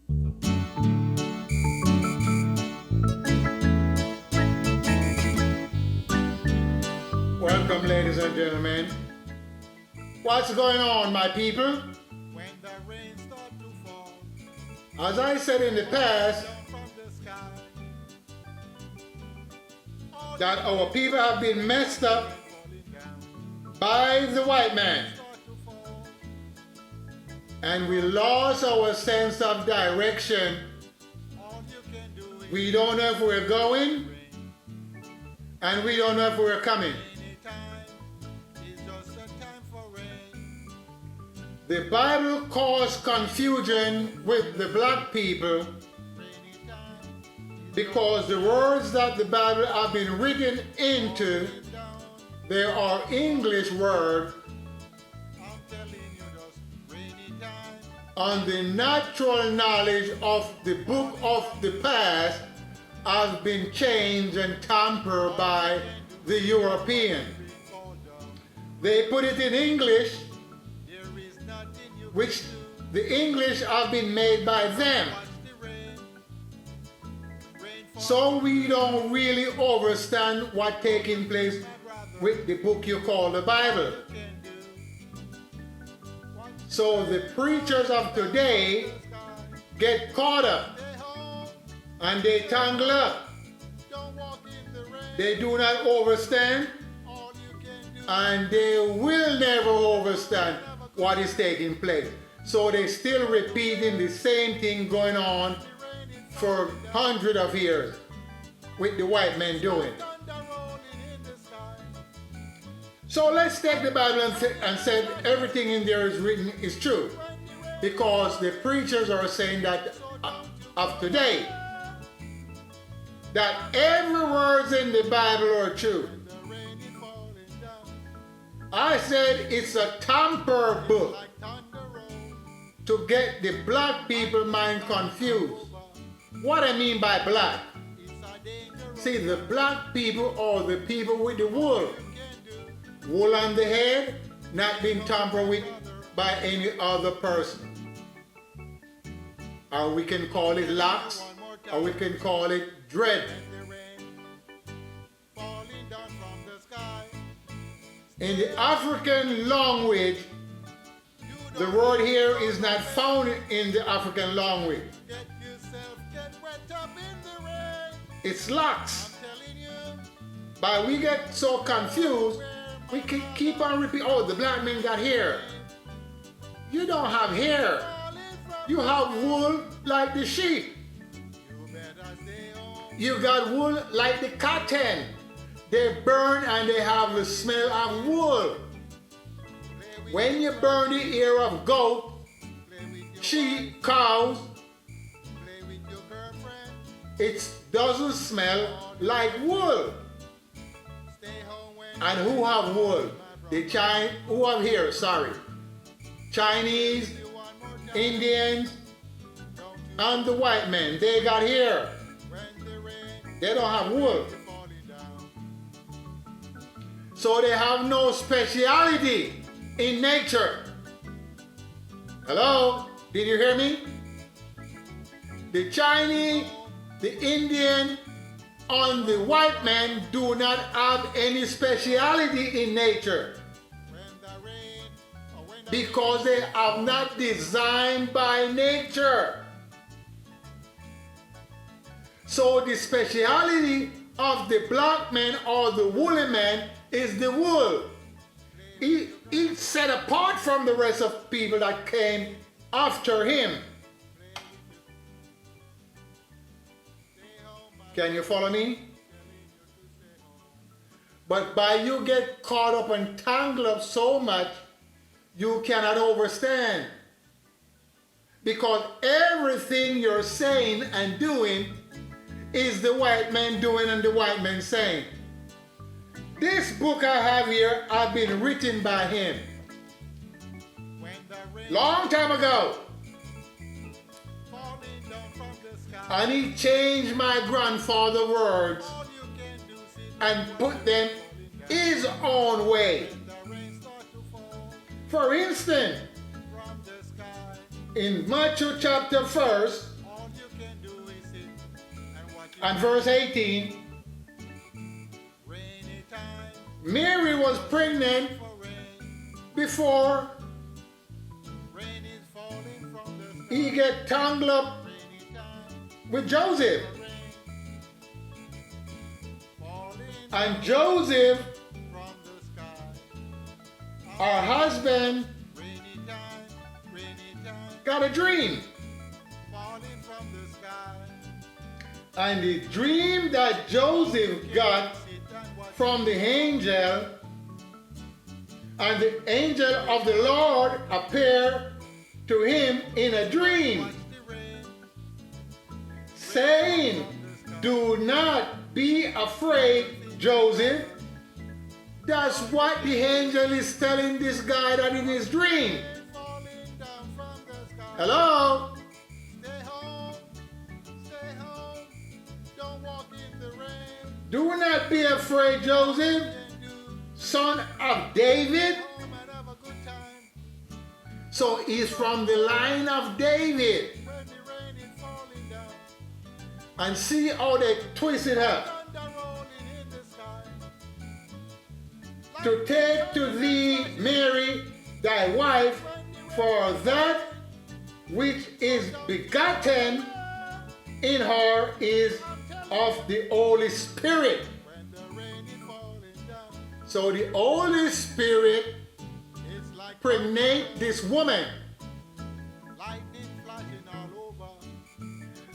Welcome, ladies and gentlemen. What's going on, my people? As I said in the past, that our people have been messed up by the white man. And we lost our sense of direction. We don't know if we're going, and we don't know if we're coming. The Bible caused confusion with the black people because the words that the Bible have been written into, they are English words, and the natural knowledge of the book of the past has been changed and tampered by the European. They put it in English, which the English have been made by them. So we don't really understand what's taking place with the book you call the Bible. So the preachers of today get caught up and they tangle up. They do not understand, and they will never understand what is taking place. So they still repeating the same thing going on for hundreds of years with the white men doing. So let's take the Bible and say everything in there is written is true, because the preachers are saying that of today, that every word in the Bible are true. I said it's a tamper book to get the black people mind confused. What I mean by black? See, the black people are the people with the wool. Wool on the head, not being tampered with by any other person. Or we can call it locks, or we can call it dread. In the African language, the word here is not found in the African language. It's locks. But we get so confused, we can keep on repeating, oh, the black man got hair. You don't have hair. You have wool like the sheep. You got wool like the cotton. They burn and they have the smell of wool. When you burn the ear of goat, sheep, cows, it doesn't smell like wool. And who have wool? Who have hair, sorry. Chinese, Indians, and the white men, they got hair. They don't have wool. So they have no speciality in nature. Hello? Did you hear me? The Chinese, the Indian, and the white men do not have any speciality in nature, because they are not designed by nature. So the speciality of the black man or the woolly man is the wool. He's set apart from the rest of people that came after him. Can you follow me? But by you get caught up and tangled up so much, you cannot understand. Because everything you're saying and doing is the white man doing and the white man saying. This book I have here has been written by him. Long time ago. And he changed my grandfather's words and put them his own way. For instance, in Matthew chapter 1, and verse 18, Mary was pregnant before he get tangled up with Joseph. And Joseph, her husband, got a dream. And the dream that Joseph got from the angel, and the angel of the Lord appeared to him in a dream, saying, "Do not be afraid, Joseph." That's what the angel is telling this guy that in his dream. Hello? Do not be afraid, Joseph, son of David. So he's from the line of David. And see how they twist it up. To take to thee, Mary, thy wife, for that which is begotten in her is of the Holy Spirit. So the Holy Spirit pregnate this woman,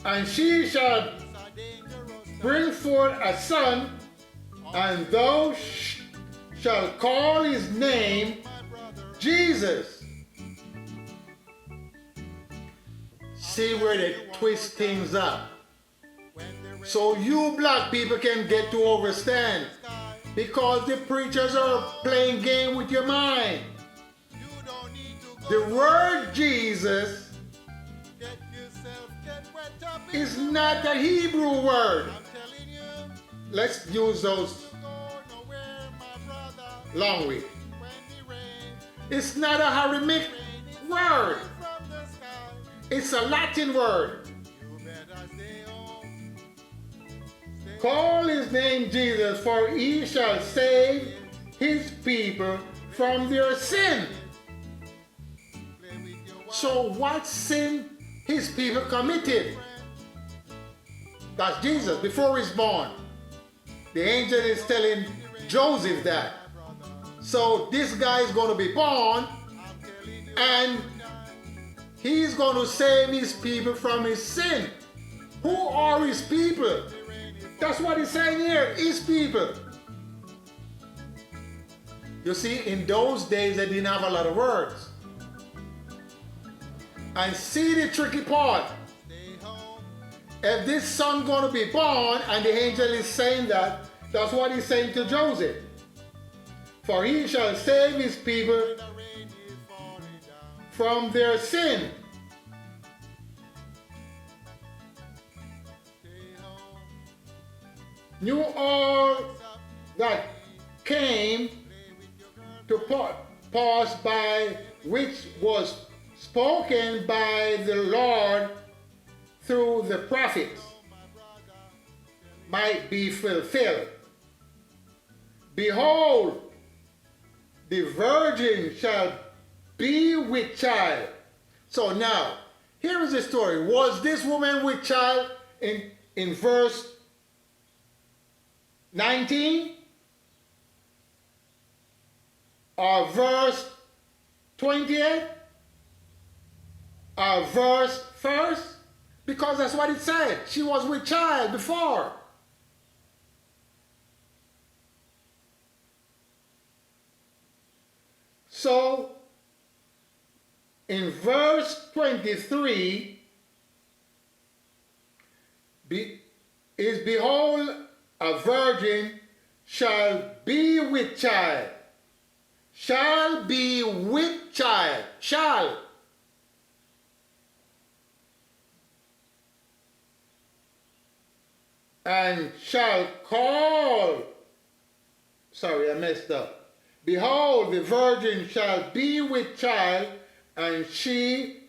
and she shall bring forth a son, and thou shalt call his name Jesus. See where they twist things up. So you black people can get to understand, because the preachers are playing game with your mind. The word Jesus is not a Hebrew word. Let's use those long way. It's not a Aramaic word. It's a Latin word. Call his name Jesus, for he shall save his people from their sin. So what sin his people committed? That's Jesus before he's born. The angel is telling Joseph that. So this guy is going to be born, and he's going to save his people from his sin. Who are his people? That's what he's saying here, his people. You see, in those days they didn't have a lot of words. And see the tricky part. If this son going to be born, and the angel is saying that, that's what he's saying to Joseph. For he shall save his people from their sin. Knew all that came to pass by, which was spoken by the Lord through the prophets, might be fulfilled. Behold, the virgin shall be with child. So now, here is the story. Was this woman with child in verse 19? Or verse 28? Or verse 1st? Because that's what it said. She was with child before. So, in verse 23, behold, a virgin shall be with child. Shall be with child. Shall. And shall call. Sorry, I messed up. Behold, the virgin shall be with child, and she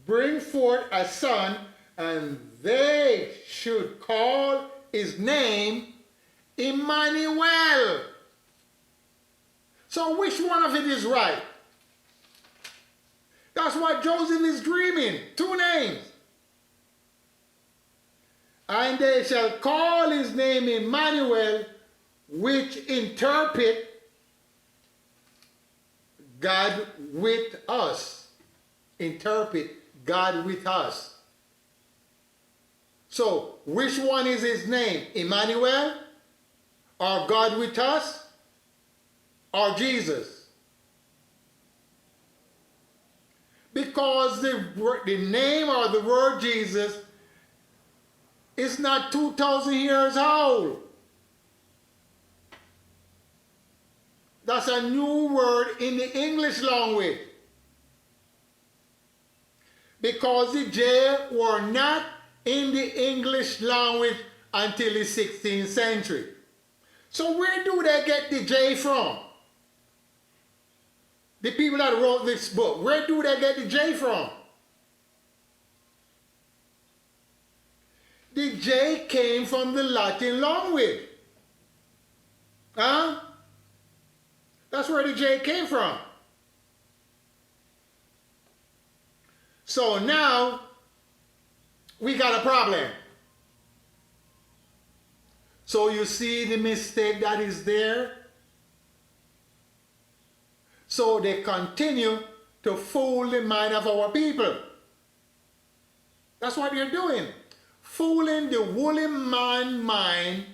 bring forth a son, And they should call his name Emmanuel. So which one of it is right? That's what Joseph is dreaming. Two names. And they shall call his name Emmanuel, which interpret God with us. Interpret God with us. So, which one is his name? Emmanuel? Or God with us? Or Jesus? Because the name or the word Jesus is not 2,000 years old. That's a new word in the English language. Because the J were not in the English language until the 16th century. So where do they get the J from? The people that wrote this book, where do they get the J from? The J came from the Latin language. Huh? That's where the J came from. So now, we got a problem. So you see the mistake that is there? So they continue to fool the mind of our people. That's what they're doing. Fooling the woolly man mind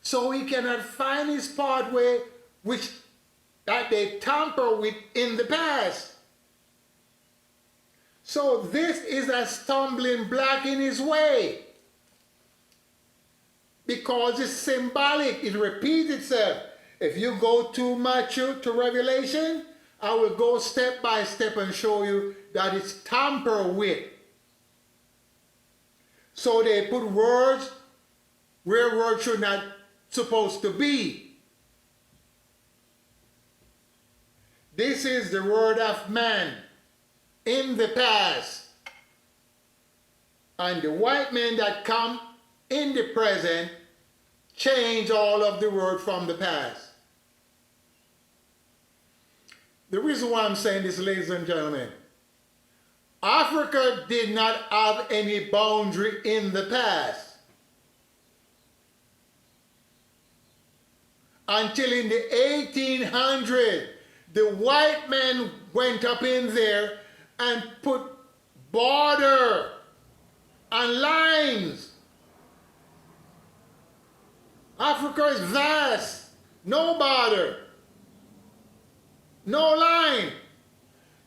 so he cannot find his pathway which that they tamper with in the past. So this is a stumbling block in his way. Because it's symbolic, it repeats itself. If you go to Matthew, to Revelation, I will go step by step and show you that it's tampered with. So they put words where words should not supposed to be. This is the word of man in the past. And the white men that come in the present change all of the word from the past. The reason why I'm saying this, ladies and gentlemen, Africa did not have any boundary in the past. Until in the 1800s, the white men went up in there and put border and lines. Africa is vast, no border, no line.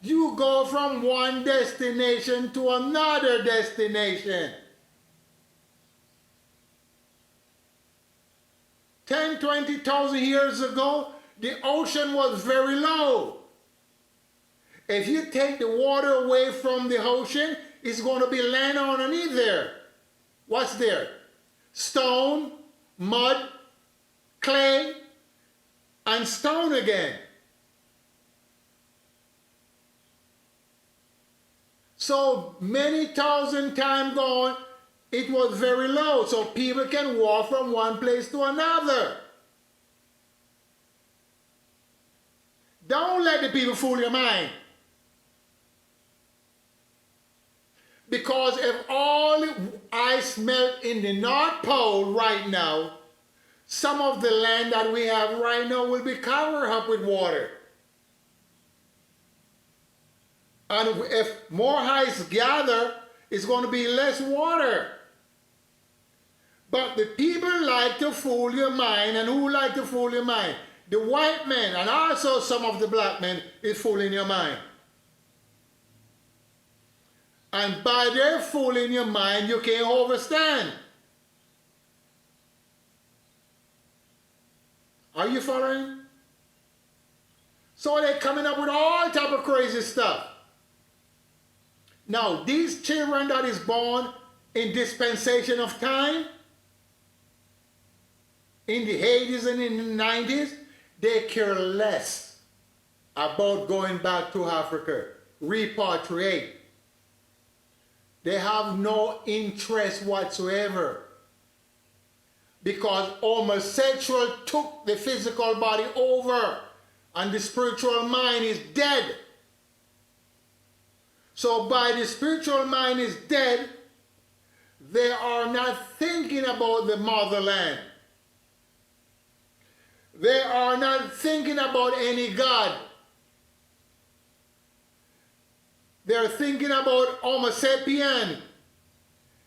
You go from one destination to another destination. 10, 20,000 years ago, the ocean was very low. If you take the water away from the ocean, it's going to be land underneath there. What's there? Stone, mud, clay, and stone again. So many thousand times gone, it was very low, so people can walk from one place to another. Don't let the people fool your mind. Because if all ice melt in the North Pole right now, some of the land that we have right now will be covered up with water. And if more ice gather, it's going to be less water. But the people like to fool your mind. And who like to fool your mind? The white men and also some of the black men is fooling your mind. And by their fooling your mind, you can't overstand. Are you following? So they're coming up with all type of crazy stuff. Now, these children that is born in dispensation of time, in the 80s and in the 90s, they care less about going back to Africa, repatriate. They have no interest whatsoever. Because homosexual took the physical body over and the spiritual mind is dead. So by the spiritual mind is dead, they are not thinking about the motherland. They are not thinking about any God. They're thinking about Homo sapien,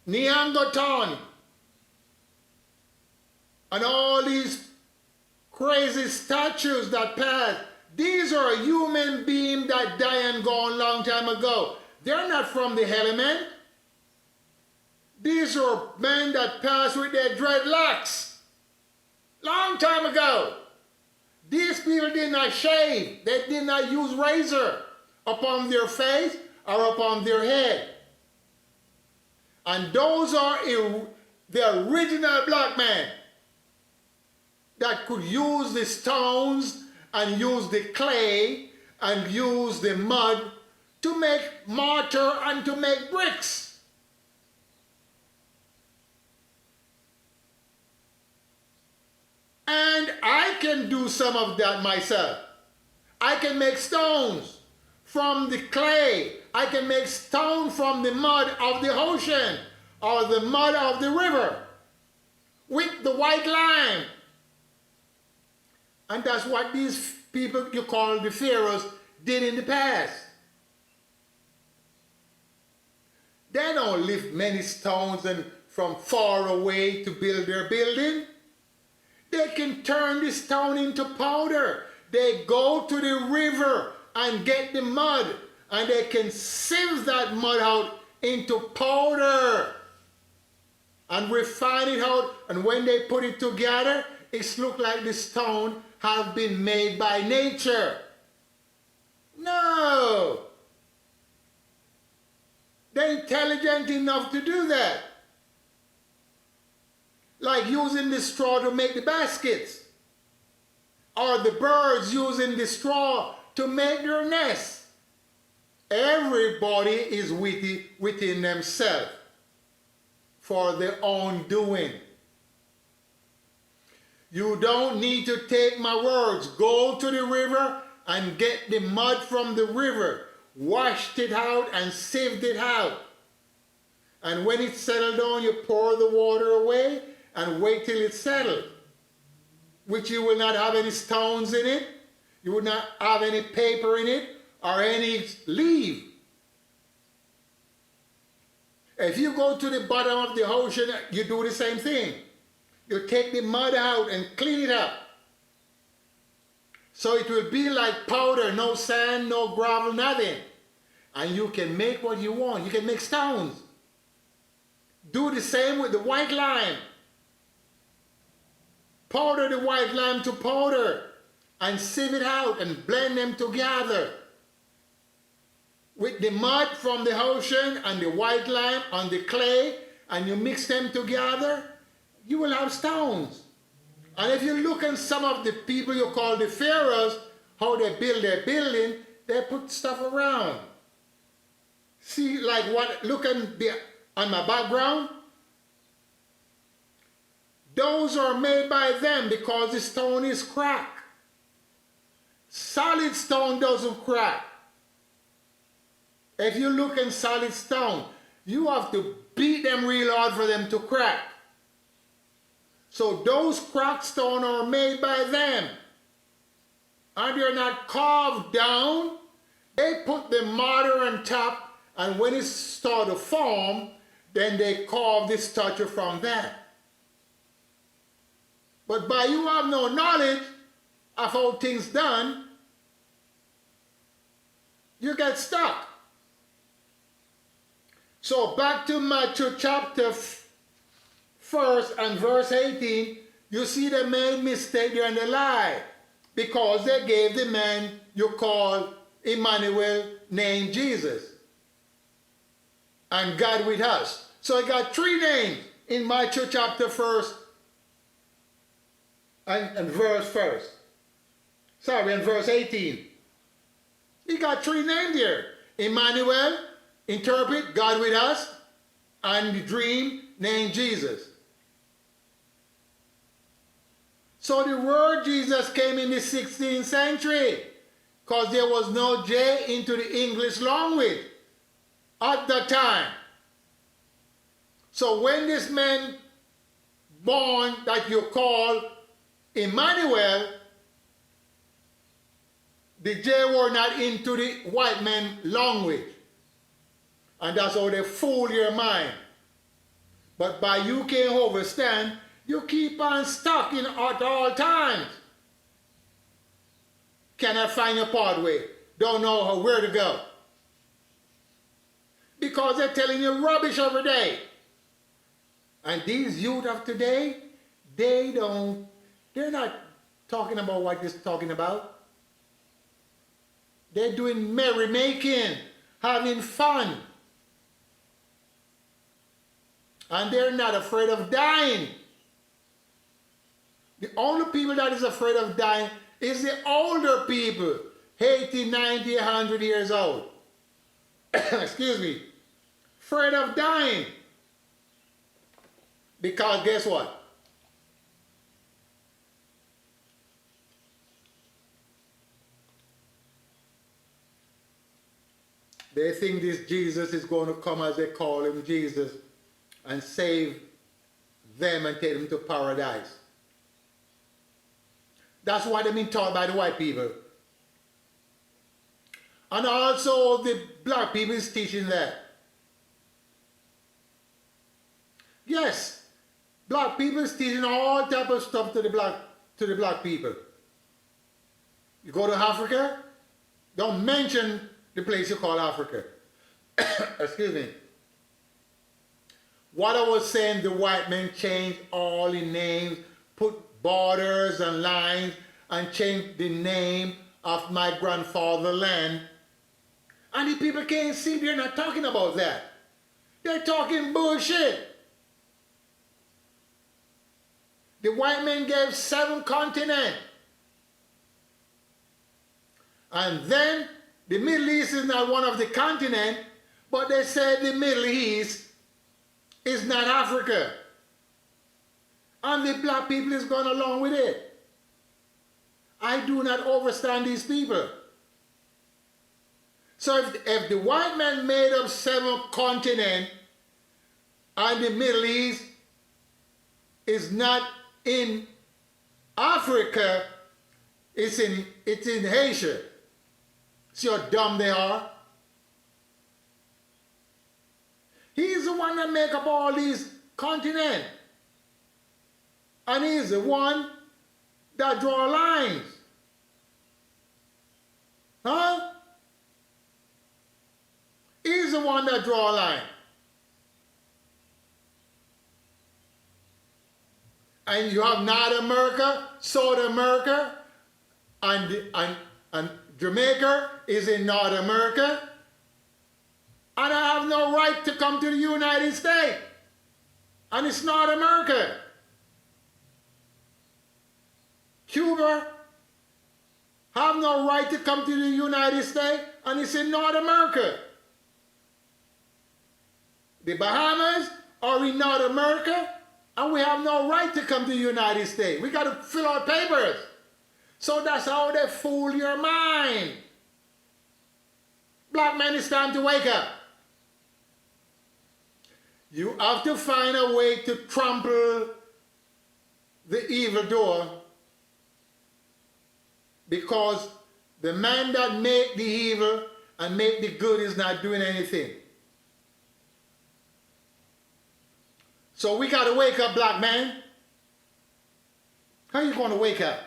Neanderthal, and all these crazy statues that pass. These are human beings that died and gone a long time ago. They're not from the element. These are men that passed with their dreadlocks long time ago. These people did not shave. They did not use razor upon their face or upon their head. And those are the original black men that could use the stones and use the clay and use the mud to make mortar and to make bricks. And I can do some of that myself. I can make stones from the clay. I can make stone from the mud of the ocean or the mud of the river with the white lime. And that's what these people you call the pharaohs did in the past. They don't lift many stones and from far away to build their building. They can turn the stone into powder. They go to the river and get the mud, and they can sieve that mud out into powder and refine it out. And when they put it together, it looks like the stone have been made by nature. No! They're intelligent enough to do that. Like using the straw to make the baskets. Or the birds using the straw to make their nests. Everybody is witty within themselves for their own doing. You don't need to take my words. Go to the river and get the mud from the river. Washed it out and sieved it out. And when it settled down, you pour the water away and wait till it settles. Which you will not have any stones in it. You will not have any paper in it or any leaf. If you go to the bottom of the ocean, you do the same thing. You take the mud out and clean it up. So it will be like powder, no sand, no gravel, nothing. And you can make what you want. You can make stones. Do the same with the white lime. Powder the white lime to powder and sieve it out and blend them together. With the mud from the ocean and the white lime on the clay, and you mix them together, you will have stones. And if you look at some of the people you call the pharaohs, how they build their building, they put stuff around. See, like what, look on my background. Those are made by them because the stone is cracked. Solid stone doesn't crack. If you look in solid stone, you have to beat them real hard for them to crack. So those cracked stones are made by them. And they're not carved down. They put the mortar on top, and when it starts to form, then they carve the statue from that. But by you have no knowledge of how things done, you get stuck. So back to Matthew chapter 1 and verse 18, you see they made mistake there and they lied. Because they gave the man you call Emmanuel named Jesus. And God with us. So I got three names in Matthew chapter 1 and verse 1. Sorry, and verse 18. He got three names there. Emmanuel, interpret God with us. and the dream named Jesus. So the word Jesus came in the 16th century because there was no J into the English language at that time. So when this man born that you call Emmanuel, the J were not into the white man language. And that's how they fool your mind. But by you can't overstand, you keep on stuck in at all times. Cannot find your pathway. Don't know where to go. Because they're telling you rubbish every day. And these youth of today, they're not talking about what you're talking about. They're doing merrymaking, having fun. And they're not afraid of dying. The only people that is afraid of dying is the older people, 80, 90, 100 years old. Excuse me. Afraid of dying. Because guess what? They think this Jesus is going to come, as they call him, Jesus, and save them and take them to paradise. That's what they've been taught by the white people. And also the black people is teaching that. Yes, black people is teaching all type of stuff to the black people. You go to Africa, don't mention the place you call Africa. Excuse me. What I was saying, the white men changed all the names, put borders and lines, and changed the name of my grandfather's land. And the people can't see, they're not talking about that. They're talking bullshit. The white men gave 7 continents. And then the Middle East is not one of the continents, but they said the Middle East is not Africa. And the black people is going along with it. I do not understand these people. So if the white man made up 7 continents and the Middle East is not in Africa, it's in Asia. See how dumb they are? He's the one that make up all these continents. And he's the one that draw lines. Huh? He's the one that draw a line. And you have North America, South America, and Jamaica is in North America. And I have no right to come to the United States. And it's North America. Cuba have no right to come to the United States, and it's in North America. The Bahamas are in North America, and we have no right to come to the United States. We got to fill out papers. So that's how they fool your mind. Black men, it's time to wake up. You have to find a way to trample the evildoer, because the man that make the evil and make the good is not doing anything. So we got to wake up, black man. How are you going to wake up?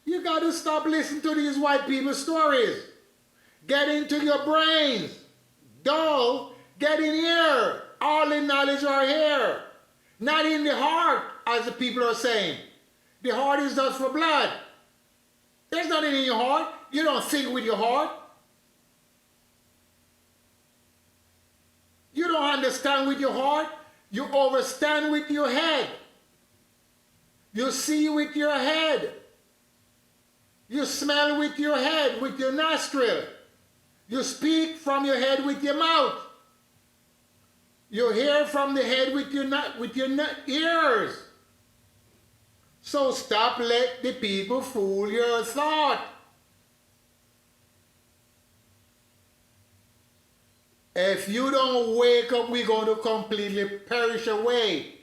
You got to stop listening to these white people's stories. Get into your brains. Dull, get in here. All the knowledge are here. Not in the heart, as the people are saying. The heart is just for blood. There's nothing in your heart. You don't think with your heart. You don't understand with your heart. You overstand with your head. You see with your head. You smell with your head, with your nostril. You speak from your head with your mouth. You hear from the head with your ears. So stop let the people fool your thought. If you don't wake up, we're going to completely perish away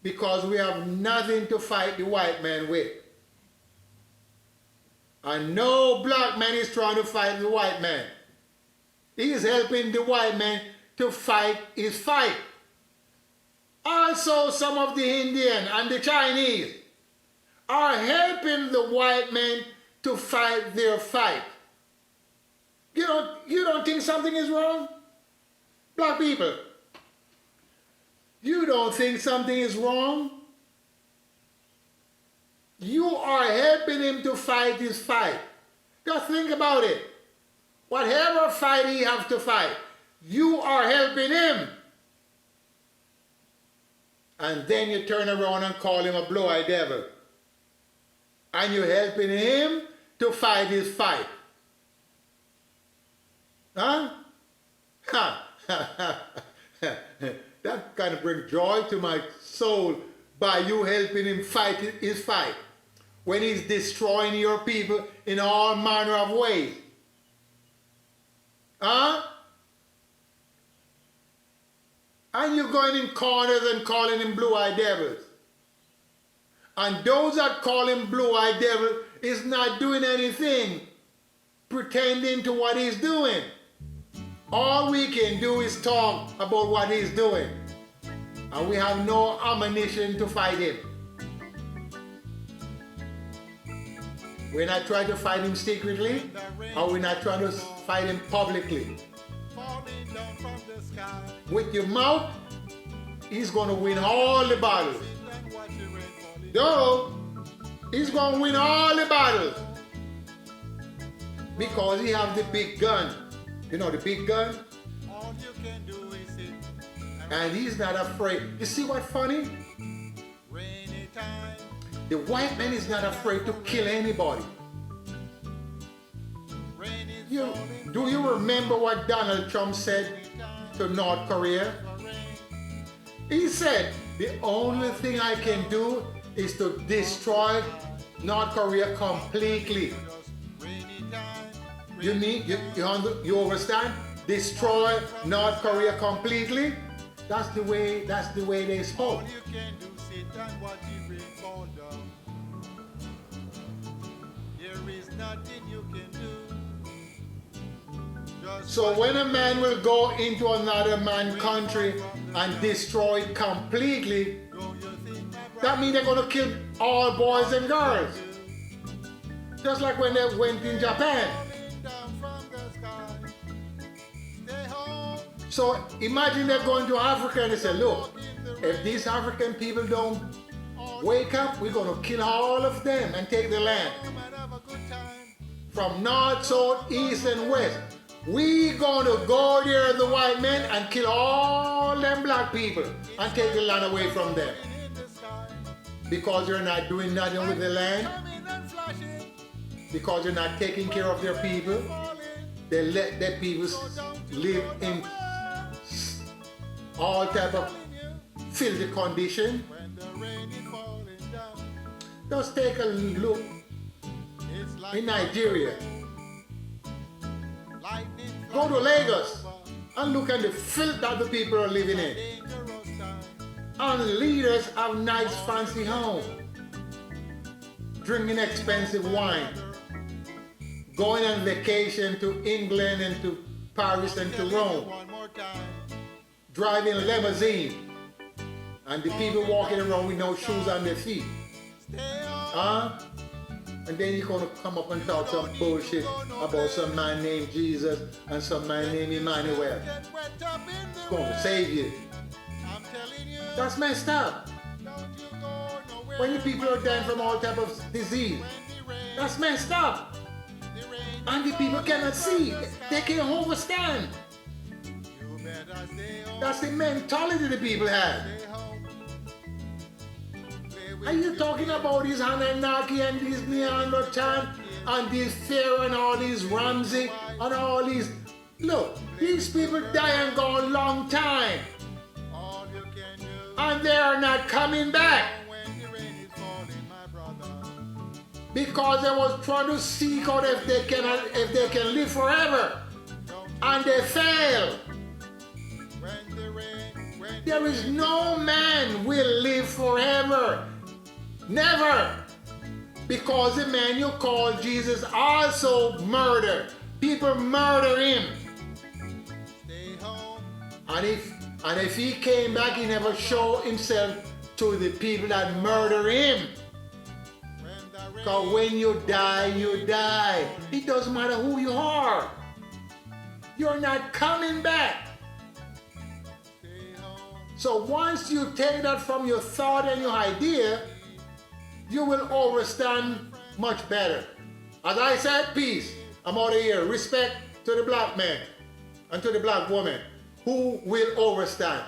because we have nothing to fight the white man with. And no black man is trying to fight the white man. He is helping the white man to fight his fight. Also, some of the Indian and the Chinese are helping the white man to fight their fight. You don't think something is wrong? Black people, you don't think something is wrong? You are helping him to fight his fight. Just think about it. Whatever fight he has to fight, you are helping him. And then you turn around and call him a blue-eyed devil. And you're helping him to fight his fight. Huh? Ha! That kind of brings joy to my soul by you helping him fight his fight when he's destroying your people in all manner of ways. Huh? And you're going in corners and calling him blue-eyed devils. And those that call him blue-eyed devil is not doing anything pretending to what he's doing. All we can do is talk about what he's doing. And we have no ammunition to fight him. We're not trying to fight him secretly, or we're not trying to fight him publicly. With your mouth, he's going to win all the battles. Though, he's going to win all the battles. Because he has the big gun. You know the big gun? All you can do is sit and he's not afraid. You see what's funny? The white man is not afraid to kill anybody. Do you remember what Donald Trump said to North Korea? He said, the only thing I can do is to destroy North Korea completely. You understand? Destroy North Korea completely? That's the way they spoke. So when a man will go into another man's country and destroy it completely, that means they're going to kill all boys and girls. Just like when they went in Japan. So imagine they're going to Africa and they say, look, if these African people don't wake up, we're going to kill all of them and take the land. From north, south, east, and west. We're going to go there, the white men, and kill all them black people and take the land away from them. Because you're not doing nothing with the land. Because you're not taking care of their people. They let their people live in all type of filthy condition. Just take a look in Nigeria. Go to Lagos and look at the filth that the people are living in. And leaders have nice fancy homes, drinking expensive wine, going on vacation to England and to Paris and to Rome, driving limousine, and the people walking around with no shoes on their feet. And then you're going to come up and talk some bullshit about some man named Jesus and some man named Emmanuel. It's going to save you. That's messed up. When the people are dying from all type of disease, that's messed up. And the people cannot see. They can't understand. That's the mentality the people have. Are you talking about these Anunnaki and these Neanderthal and these Pharaoh and all these Ramsey and all these? Look, these people die and gone a long time. and they are not coming back. Because they was trying to seek out if they can live forever. And they fail. There is no man will live forever. Never. Because the man you call Jesus also murdered. People murder him. And if he came back, he never showed himself to the people that murder him. Because when you die, you die. It doesn't matter who you are. You're not coming back. So once you take that from your thought and your idea, you will understand much better. As I said, peace. I'm out of here. Respect to the black man and to the black woman who will understand.